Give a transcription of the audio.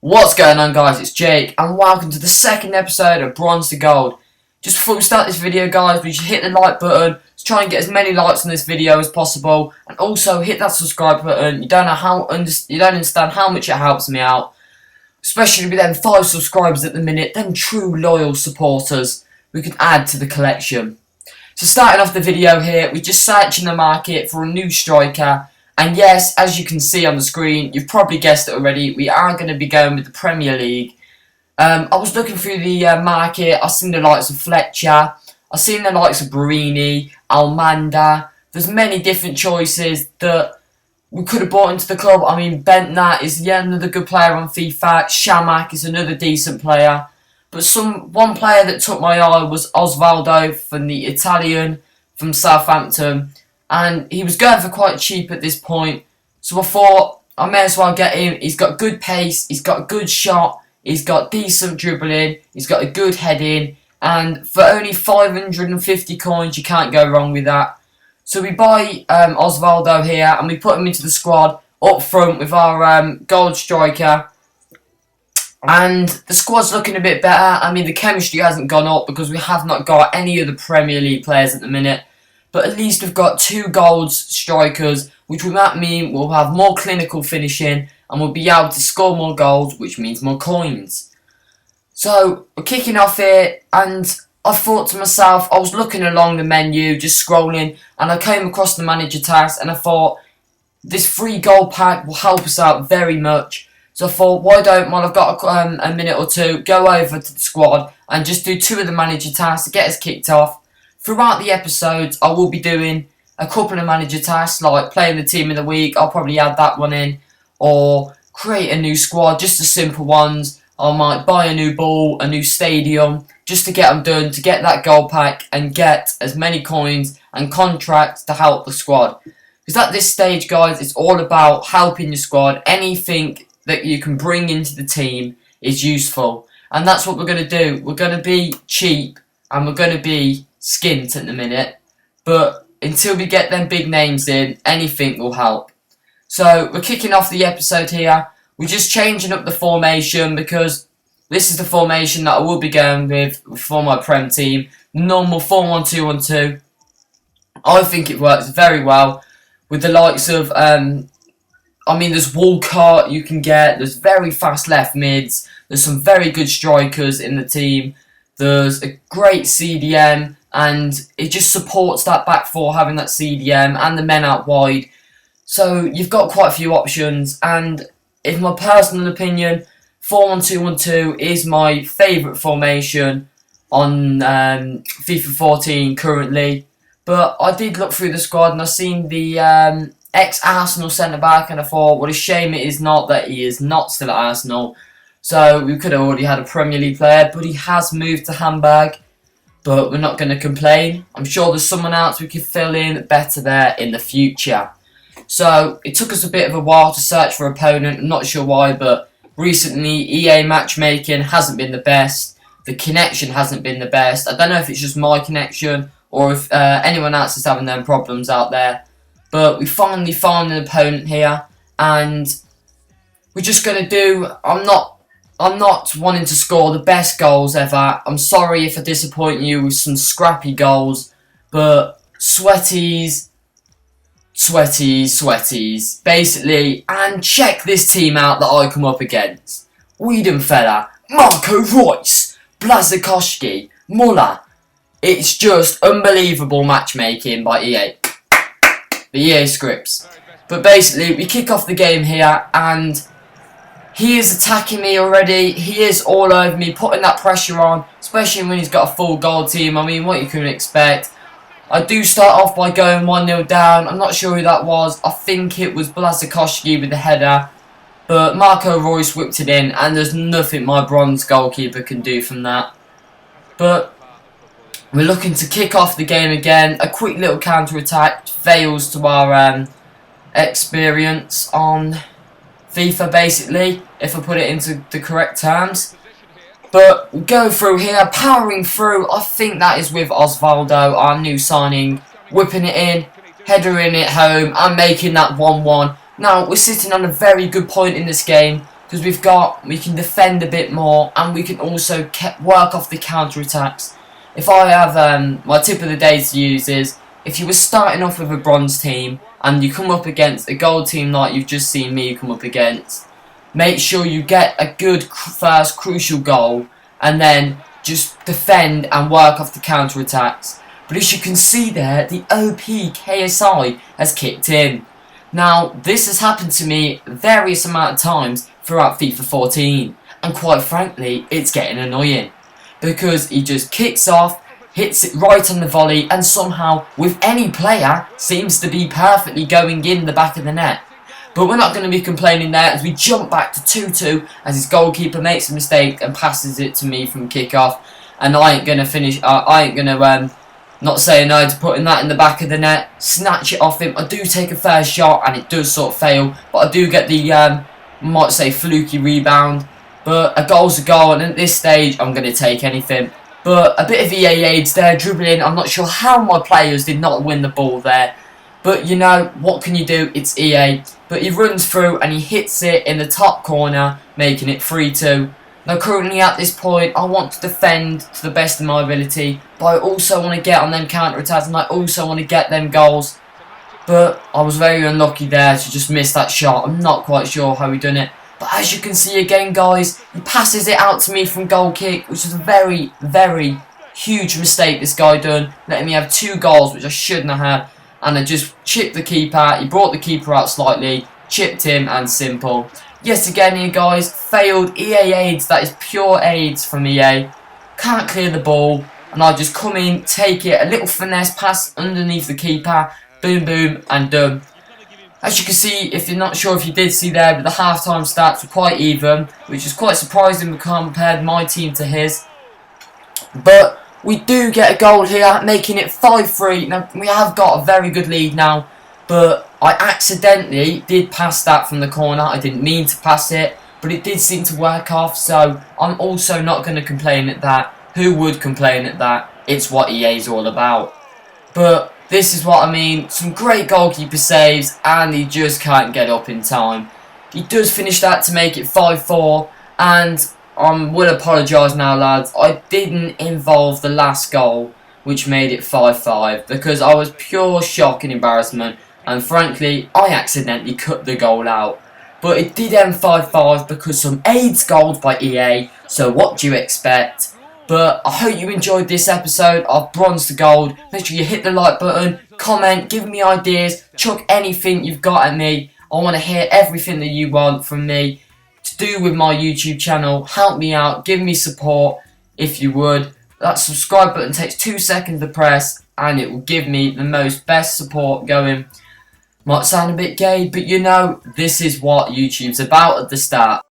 What's going on, guys? It's Jake and welcome to the second episode of Bronze to Gold. Just before we start this video, guys, we should hit the like button to try and get as many likes on this video as possible, and also hit that subscribe button. You don't understand how much it helps me out, especially with them 5 subscribers at the minute, them true loyal supporters we could add to the collection. So starting off the video here, we're just searching the market for a new striker. And yes, as you can see on the screen, you've probably guessed it already, we are going to be going with the Premier League. I was looking through the market, I've seen the likes of Fletcher, I've seen the likes of Barini, Almanda. There's many different choices that we could have bought into the club. I mean, Bentner is another good player on FIFA, Shyam is another decent player. But one player that took my eye was Osvaldo from the Italian, from Southampton. And he was going for quite cheap at this point. So I thought, I may as well get him. He's got good pace, he's got a good shot, he's got decent dribbling, he's got a good heading. And for only 550 coins, you can't go wrong with that. So we buy Osvaldo here and we put him into the squad up front with our gold striker. And the squad's looking a bit better. I mean, the chemistry hasn't gone up because we have not got any of the Premier League players at the minute. But at least we've got 2 gold strikers, which will mean we'll have more clinical finishing and we'll be able to score more goals, which means more coins. So we're kicking off here, and I thought to myself, I was looking along the menu, just scrolling, and I came across the manager task, and I thought this free gold pack will help us out very much. So I thought, why don't, while I've got a minute or two, go over to the squad and just do 2 of the manager tasks to get us kicked off. Throughout the episodes, I will be doing a couple of manager tasks, like playing the team of the week. I'll probably add that one in, or create a new squad, just the simple ones. I might buy a new ball, a new stadium, just to get them done, to get that gold pack and get as many coins and contracts to help the squad. Because at this stage, guys, it's all about helping your squad. Anything that you can bring into the team is useful. And that's what we're going to do. We're going to be cheap and we're going to be skint at the minute, but until we get them big names in, anything will help. So we're kicking off the episode here. We're just changing up the formation because this is the formation that I will be going with for my Prem team. Normal 4-1-2-1-2. I think it works very well with the likes of I mean, there's Walcott you can get, there's very fast left mids, there's some very good strikers in the team, there's a great CDM, and it just supports that back four, having that CDM and the men out wide. So you've got quite a few options, and in my personal opinion, 4-1-2-1-2 is my favourite formation on FIFA 14 currently. But I did look through the squad and I seen the ex-Arsenal centre-back, and I thought, what a shame it is not that he is not still at Arsenal. So we could have already had a Premier League player, but he has moved to Hamburg. But we're not going to complain. I'm sure there's someone else we could fill in better there in the future. So it took us a bit of a while to search for an opponent. I'm not sure why, but recently EA matchmaking hasn't been the best. The connection hasn't been the best. I don't know if it's just my connection or if anyone else is having them problems out there. But we finally found an opponent here, and we're just going to do... I'm not wanting to score the best goals ever. I'm sorry if I disappoint you with some scrappy goals, but sweaties, basically. And check this team out that I come up against. Wiedenfeller, Marco Reus, Blaszczykowski, Muller. It's just unbelievable matchmaking by EA. The EA scripts. But basically, we kick off the game here, and he is attacking me already. He is all over me, putting that pressure on, especially when he's got a full goal team. I mean, what you can expect. I do start off by going 1-0 down. I'm not sure who that was. I think it was Blaszczykowski with the header. But Marco Reus whipped it in, and there's nothing my bronze goalkeeper can do from that. But we're looking to kick off the game again. A quick little counter-attack fails to our experience on FIFA, basically, if I put it into the correct terms. But we go through here, powering through. I think that is with Osvaldo, our new signing, whipping it in, headering it home, and making that 1-1. Now, we're sitting on a very good point in this game. because we can defend a bit more, and we can also work off the counter attacks. If I have my tip of the day to use is, if you were starting off with a bronze team and you come up against a gold team like you've just seen me come up against, make sure you get a good first crucial goal and then just defend and work off the counter attacks. But as you can see there, the OP KSI has kicked in. Now, this has happened to me various amount of times throughout FIFA 14, and quite frankly, it's getting annoying, because he just kicks off, hits it right on the volley, and somehow, with any player, seems to be perfectly going in the back of the net. But we're not going to be complaining there, as we jump back to 2-2, as his goalkeeper makes a mistake and passes it to me from kick-off, and I ain't going to not saying no to putting that in the back of the net, snatch it off him. I do take a fair shot and it does sort of fail, but I do get the, might say, fluky rebound. But a goal's a goal, and at this stage I'm going to take anything. But a bit of EA aids there, dribbling. I'm not sure how my players did not win the ball there. But you know, what can you do? It's EA. But he runs through and he hits it in the top corner, making it 3-2. Now currently at this point, I want to defend to the best of my ability, but I also want to get on them counter-attacks, and I also want to get them goals. But I was very unlucky there to just miss that shot. I'm not quite sure how he done it. But as you can see again, guys, he passes it out to me from goal kick, which is a very, very huge mistake this guy done, letting me have 2 goals, which I shouldn't have had. And I just chipped the keeper. He brought the keeper out slightly, chipped him, and simple. Yes, again here, guys, failed EA aids. That is pure aids from EA. Can't clear the ball, and I just come in, take it, a little finesse pass underneath the keeper, boom, boom, and done. As you can see, if you're not sure if you did see there, but the half-time stats were quite even, which is quite surprising when compared my team to his. But we do get a goal here, making it 5-3. Now, we have got a very good lead now, but I accidentally did pass that from the corner. I didn't mean to pass it, but it did seem to work off, so I'm also not going to complain at that. Who would complain at that? It's what EA is all about. But this is what I mean. Some great goalkeeper saves, and he just can't get up in time. He does finish that to make it 5-4, and I will apologise now, lads. I didn't involve the last goal, which made it 5-5, because I was pure shock and embarrassment. And frankly, I accidentally cut the goal out. But it did end 5-5 because some AIDS goals by EA, so what do you expect? But I hope you enjoyed this episode of Bronze to Gold. Make sure you hit the like button, comment, give me ideas, chuck anything you've got at me. I want to hear everything that you want from me to do with my YouTube channel. Help me out, give me support if you would. That subscribe button takes 2 seconds to press, and it will give me the best support going. Might sound a bit gay, but you know, this is what YouTube's about at the start.